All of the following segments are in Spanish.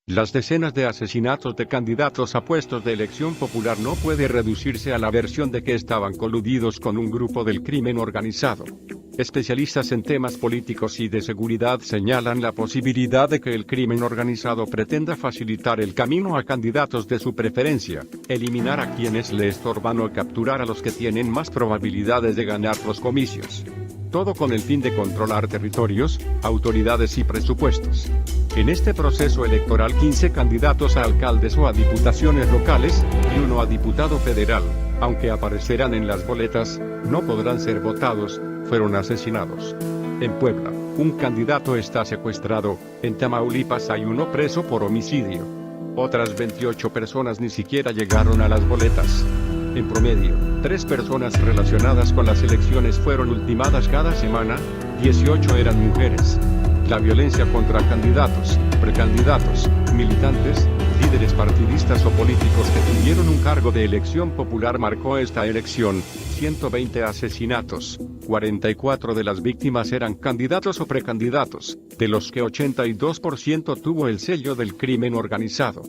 Las decenas de asesinatos de candidatos a puestos de elección popular no puede reducirse a la versión de que estaban coludidos con un grupo del crimen organizado. Especialistas en temas políticos y de seguridad señalan la posibilidad de que el crimen organizado pretenda facilitar el camino a candidatos de su preferencia, eliminar a quienes le estorban o capturar a los que tienen más probabilidades de ganar los comicios. Todo con el fin de controlar territorios, autoridades y presupuestos. En este proceso electoral 15 candidatos a alcaldes o a diputaciones locales, y 1 a diputado federal, aunque aparecerán en las boletas, no podrán ser votados, fueron asesinados. En Puebla, un candidato está secuestrado, en Tamaulipas hay 1 preso por homicidio. Otras 28 personas ni siquiera llegaron a las boletas. En promedio, 3 personas relacionadas con las elecciones fueron ultimadas cada semana, 18 eran mujeres. La violencia contra candidatos, precandidatos, militantes, líderes partidistas o políticos que tuvieron un cargo de elección popular marcó esta elección. 120 asesinatos, 44 de las víctimas eran candidatos o precandidatos, de los que 82% tuvo el sello del crimen organizado.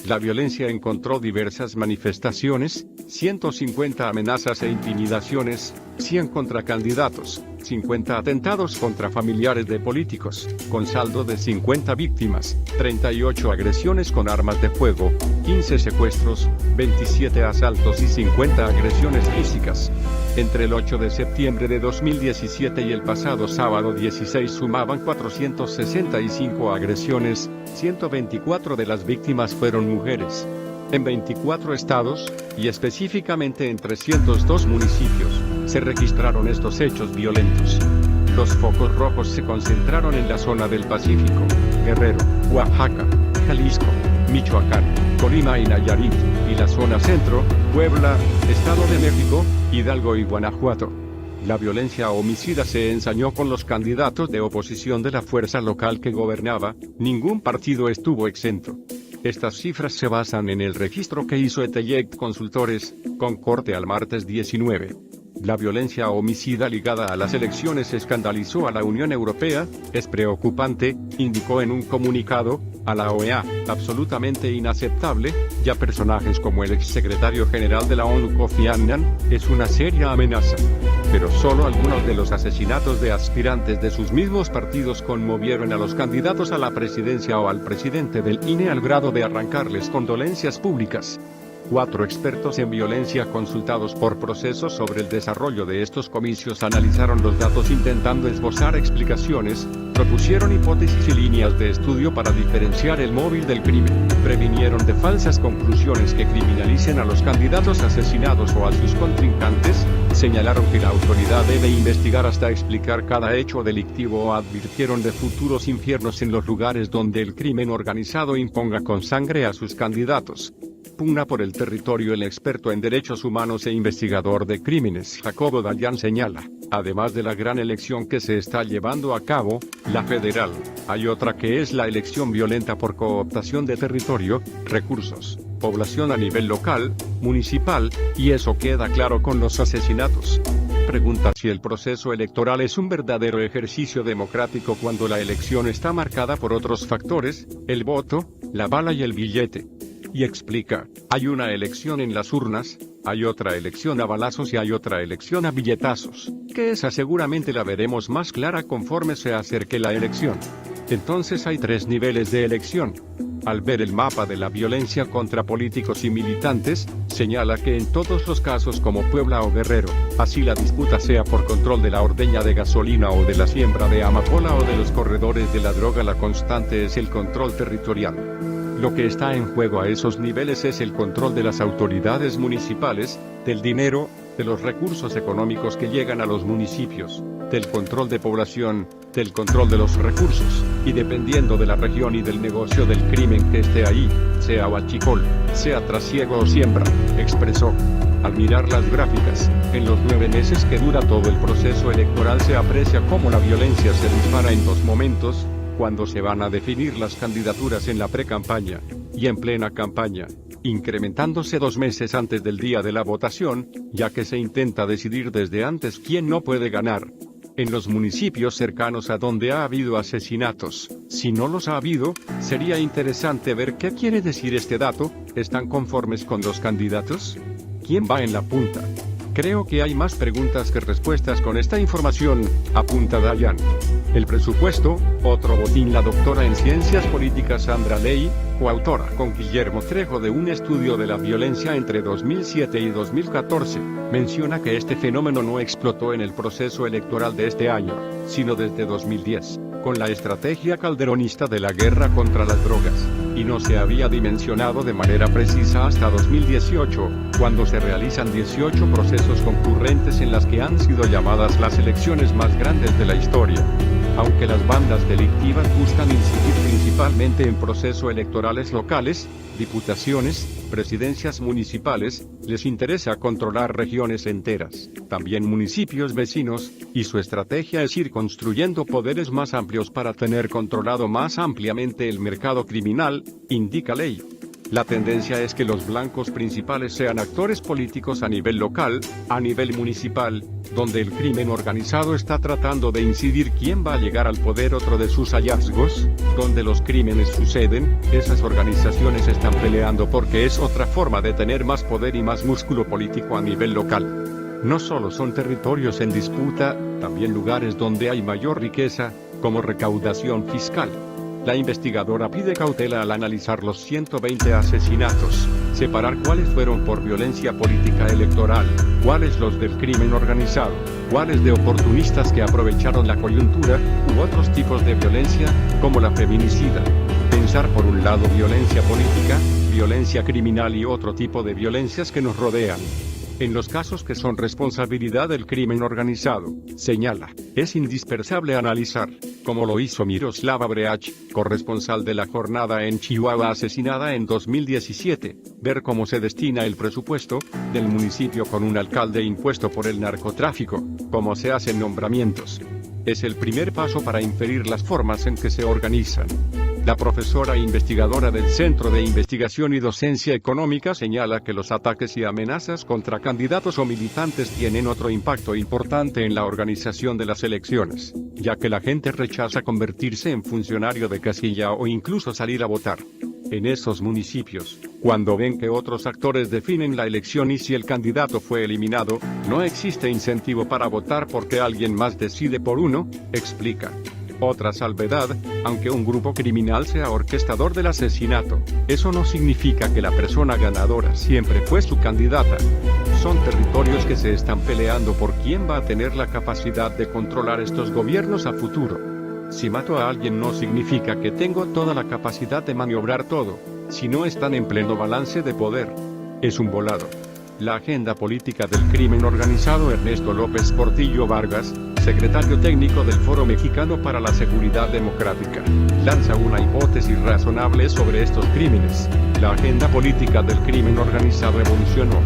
La violencia encontró diversas manifestaciones, 150 amenazas e intimidaciones, 100 contra candidatos, 50 atentados contra familiares de políticos, con saldo de 50 víctimas, 38 agresiones con armas de fuego, 15 secuestros, 27 asaltos y 50 agresiones físicas. Entre el 8 de septiembre de 2017 y el pasado sábado 16 sumaban 465 agresiones, 124 de las víctimas fueron mujeres. En 24 estados, y específicamente en 302 municipios, se registraron estos hechos violentos. Los focos rojos se concentraron en la zona del Pacífico, Guerrero, Oaxaca, Jalisco, Michoacán, Colima y Nayarit, y la zona centro, Puebla, Estado de México, Hidalgo y Guanajuato. La violencia homicida se ensañó con los candidatos de oposición de la fuerza local que gobernaba, ningún partido estuvo exento. Estas cifras se basan en el registro que hizo Eteyect Consultores, con corte al martes 19. La violencia homicida ligada a las elecciones escandalizó a la Unión Europea, es preocupante, indicó en un comunicado, a la OEA, absolutamente inaceptable, ya personajes como el exsecretario general de la ONU Kofi Annan, es una seria amenaza. Pero solo algunos de los asesinatos de aspirantes de sus mismos partidos conmovieron a los candidatos a la presidencia o al presidente del INE al grado de arrancarles condolencias públicas. 4 expertos en violencia consultados por Procesos sobre el desarrollo de estos comicios analizaron los datos intentando esbozar explicaciones, propusieron hipótesis y líneas de estudio para diferenciar el móvil del crimen, previnieron de falsas conclusiones que criminalicen a los candidatos asesinados o a sus contrincantes, señalaron que la autoridad debe investigar hasta explicar cada hecho delictivo o advirtieron de futuros infiernos en los lugares donde el crimen organizado imponga con sangre a sus candidatos. Pugna por el territorio. El experto en derechos humanos e investigador de crímenes Jacobo Dayan señala, además de la gran elección que se está llevando a cabo, la federal, hay otra que es la elección violenta por cooptación de territorio, recursos, población a nivel local, municipal, y eso queda claro con los asesinatos. Pregunta si el proceso electoral es un verdadero ejercicio democrático cuando la elección está marcada por otros factores, el voto, la bala y el billete. Y explica, hay una elección en las urnas, hay otra elección a balazos y hay otra elección a billetazos, que esa seguramente la veremos más clara conforme se acerque la elección. Entonces hay 3 niveles de elección. Al ver el mapa de la violencia contra políticos y militantes, señala que en todos los casos como Puebla o Guerrero, así la disputa sea por control de la ordeña de gasolina o de la siembra de amapola o de los corredores de la droga, la constante es el control territorial. Lo que está en juego a esos niveles es el control de las autoridades municipales, del dinero, de los recursos económicos que llegan a los municipios, del control de población, del control de los recursos, y dependiendo de la región y del negocio del crimen que esté ahí, sea huachicol, sea trasiego o siembra, expresó. Al mirar las gráficas, en los 9 meses que dura todo el proceso electoral se aprecia cómo la violencia se dispara en 2 momentos, cuando se van a definir las candidaturas en la pre-campaña, y en plena campaña, incrementándose 2 meses antes del día de la votación, ya que se intenta decidir desde antes quién no puede ganar. en los municipios cercanos a donde ha habido asesinatos. Si no los ha habido, sería interesante ver qué quiere decir este dato. ¿Están conformes con los candidatos? ¿Quién va en la punta? Creo que hay más preguntas que respuestas con esta información, apunta Dayan. El presupuesto, otro botín. La doctora en Ciencias Políticas Sandra Ley, coautora con Guillermo Trejo de un estudio de la violencia entre 2007 y 2014, menciona que este fenómeno no explotó en el proceso electoral de este año, sino desde 2010, con la estrategia calderonista de la guerra contra las drogas, y no se había dimensionado de manera precisa hasta 2018, cuando se realizan 18 procesos concurrentes en las que han sido llamadas las elecciones más grandes de la historia. Aunque las bandas delictivas buscan incidir principalmente en procesos electorales locales, diputaciones, presidencias municipales, les interesa controlar regiones enteras, también municipios vecinos, y su estrategia es ir construyendo poderes más amplios para tener controlado más ampliamente el mercado criminal, indica Ley. La tendencia es que los blancos principales sean actores políticos a nivel local, a nivel municipal, donde el crimen organizado está tratando de incidir quién va a llegar al poder. Otro de sus hallazgos, donde los crímenes suceden, esas organizaciones están peleando porque es otra forma de tener más poder y más músculo político a nivel local. No solo son territorios en disputa, también lugares donde hay mayor riqueza, como recaudación fiscal. La investigadora pide cautela al analizar los 120 asesinatos, separar cuáles fueron por violencia política electoral, cuáles los del crimen organizado, cuáles de oportunistas que aprovecharon la coyuntura, u otros tipos de violencia, como la feminicida. Pensar por un lado violencia política, violencia criminal y otro tipo de violencias que nos rodean. En los casos que son responsabilidad del crimen organizado, señala, es indispensable analizar, como lo hizo Miroslava Breach, corresponsal de La Jornada en Chihuahua asesinada en 2017, ver cómo se destina el presupuesto del municipio con un alcalde impuesto por el narcotráfico, cómo se hacen nombramientos. Es el primer paso para inferir las formas en que se organizan. La profesora e investigadora del Centro de Investigación y Docencia Económica señala que los ataques y amenazas contra candidatos o militantes tienen otro impacto importante en la organización de las elecciones, ya que la gente rechaza convertirse en funcionario de casilla o incluso salir a votar. En esos municipios, cuando ven que otros actores definen la elección y si el candidato fue eliminado, no existe incentivo para votar porque alguien más decide por uno, explica. Otra salvedad, aunque un grupo criminal sea orquestador del asesinato, eso no significa que la persona ganadora siempre fue su candidata. Son territorios que se están peleando por quién va a tener la capacidad de controlar estos gobiernos a futuro. Si mato a alguien no significa que tengo toda la capacidad de maniobrar todo, si no están en pleno balance de poder. Es un volado. La agenda política del crimen organizado. Ernesto López Portillo Vargas, secretario técnico del Foro Mexicano para la Seguridad Democrática, lanza una hipótesis razonable sobre estos crímenes. La agenda política del crimen organizado evolucionó.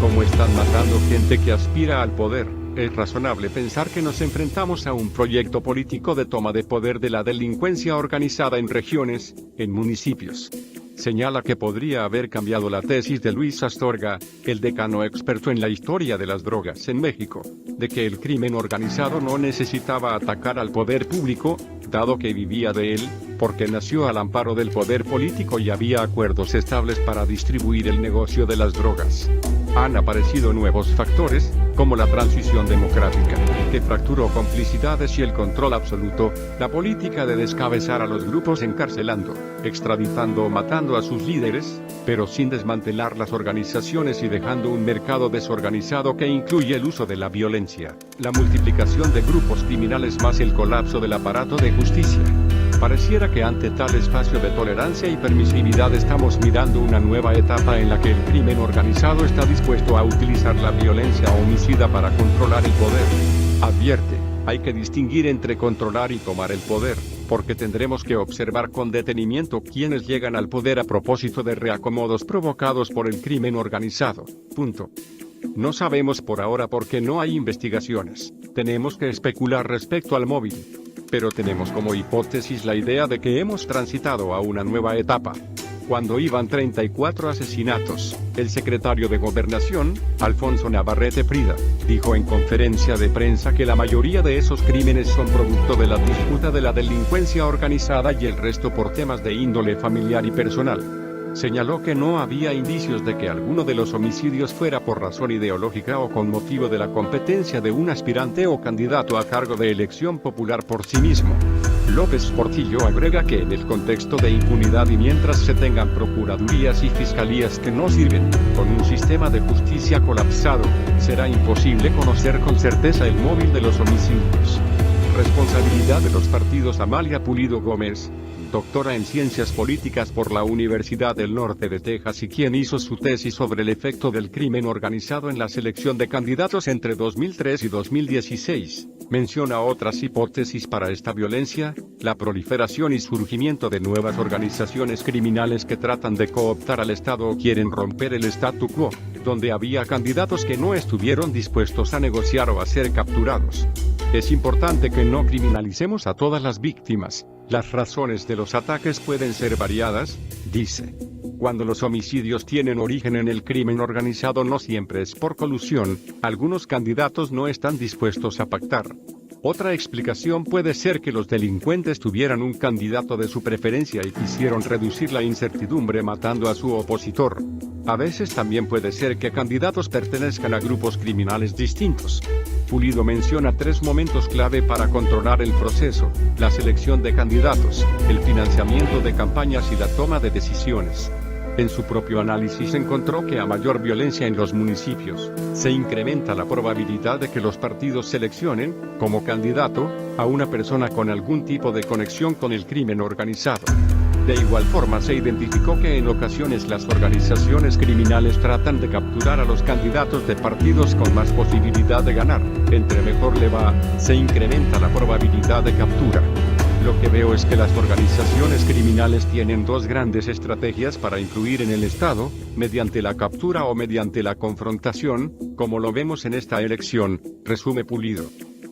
Como están matando gente que aspira al poder, es razonable pensar que nos enfrentamos a un proyecto político de toma de poder de la delincuencia organizada en regiones, en municipios. Señala que podría haber cambiado la tesis de Luis Astorga, el decano experto en la historia de las drogas en México, de que el crimen organizado no necesitaba atacar al poder público, dado que vivía de él, porque nació al amparo del poder político y había acuerdos estables para distribuir el negocio de las drogas. Han aparecido nuevos factores, como la transición democrática, que fracturó complicidades y el control absoluto, la política de descabezar a los grupos encarcelando, extraditando o matando a sus líderes, pero sin desmantelar las organizaciones y dejando un mercado desorganizado que incluye el uso de la violencia, la multiplicación de grupos criminales más el colapso del aparato de justicia. Pareciera que ante tal espacio de tolerancia y permisividad estamos mirando una nueva etapa en la que el crimen organizado está dispuesto a utilizar la violencia homicida para controlar el poder. Advierte, hay que distinguir entre controlar y tomar el poder, porque tendremos que observar con detenimiento quienes llegan al poder a propósito de reacomodos provocados por el crimen organizado. Punto. No sabemos por ahora porque no hay investigaciones. Tenemos que especular respecto al móvil. Pero tenemos como hipótesis la idea de que hemos transitado a una nueva etapa. cuando iban 34 asesinatos. El secretario de Gobernación, Alfonso Navarrete Prida, dijo en conferencia de prensa que la mayoría de esos crímenes son producto de la disputa de la delincuencia organizada y el resto por temas de índole familiar y personal. Señaló que no había indicios de que alguno de los homicidios fuera por razón ideológica o con motivo de la competencia de un aspirante o candidato a cargo de elección popular por sí mismo. López Portillo agrega que en el contexto de impunidad y mientras se tengan procuradurías y fiscalías que no sirven, con un sistema de justicia colapsado, será imposible conocer con certeza el móvil de los homicidios. Responsabilidad de los partidos. Amalia Pulido Gómez, doctora en Ciencias Políticas por la Universidad del Norte de Texas y quien hizo su tesis sobre el efecto del crimen organizado en la selección de candidatos entre 2003 y 2016, menciona otras hipótesis para esta violencia: la proliferación y surgimiento de nuevas organizaciones criminales que tratan de cooptar al Estado o quieren romper el statu quo, donde había candidatos que no estuvieron dispuestos a negociar o a ser capturados. Es importante que no criminalicemos a todas las víctimas. Las razones de los ataques pueden ser variadas, dice. Cuando los homicidios tienen origen en el crimen organizado no siempre es por colusión, algunos candidatos no están dispuestos a pactar. Otra explicación puede ser que los delincuentes tuvieran un candidato de su preferencia y quisieron reducir la incertidumbre matando a su opositor. A veces también puede ser que candidatos pertenezcan a grupos criminales distintos. Pulido menciona 3 momentos clave para controlar el proceso: la selección de candidatos, el financiamiento de campañas y la toma de decisiones. En su propio análisis encontró que a mayor violencia en los municipios, se incrementa la probabilidad de que los partidos seleccionen, como candidato, a una persona con algún tipo de conexión con el crimen organizado. De igual forma se identificó que en ocasiones las organizaciones criminales tratan de capturar a los candidatos de partidos con más posibilidad de ganar. Entre mejor le va, se incrementa la probabilidad de captura. Lo que veo es que las organizaciones criminales tienen 2 grandes estrategias para influir en el Estado: mediante la captura o mediante la confrontación, como lo vemos en esta elección, resume Pulido.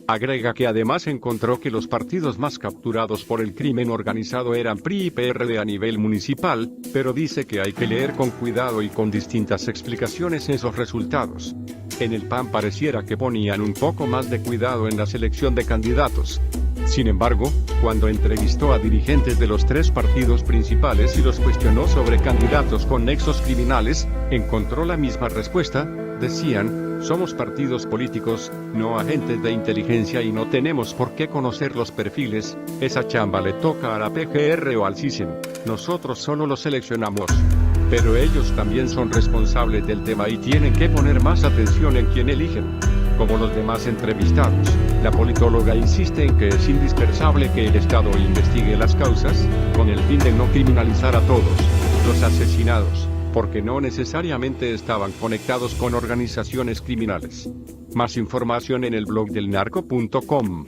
Agrega que además encontró que los partidos más capturados por el crimen organizado eran PRI y PRD a nivel municipal, pero dice que hay que leer con cuidado y con distintas explicaciones esos resultados. En el PAN pareciera que ponían un poco más de cuidado en la selección de candidatos. Sin embargo, cuando entrevistó a dirigentes de los 3 partidos principales y los cuestionó sobre candidatos con nexos criminales, encontró la misma respuesta. Decían: somos partidos políticos, no agentes de inteligencia y no tenemos por qué conocer los perfiles, esa chamba le toca a la PGR o al CISEN, nosotros solo los seleccionamos. Pero ellos también son responsables del tema y tienen que poner más atención en quién eligen. Como los demás entrevistados, la politóloga insiste en que es indispensable que el Estado investigue las causas, con el fin de no criminalizar a todos los asesinados, porque no necesariamente estaban conectados con organizaciones criminales. Más información en el blog del narco.com.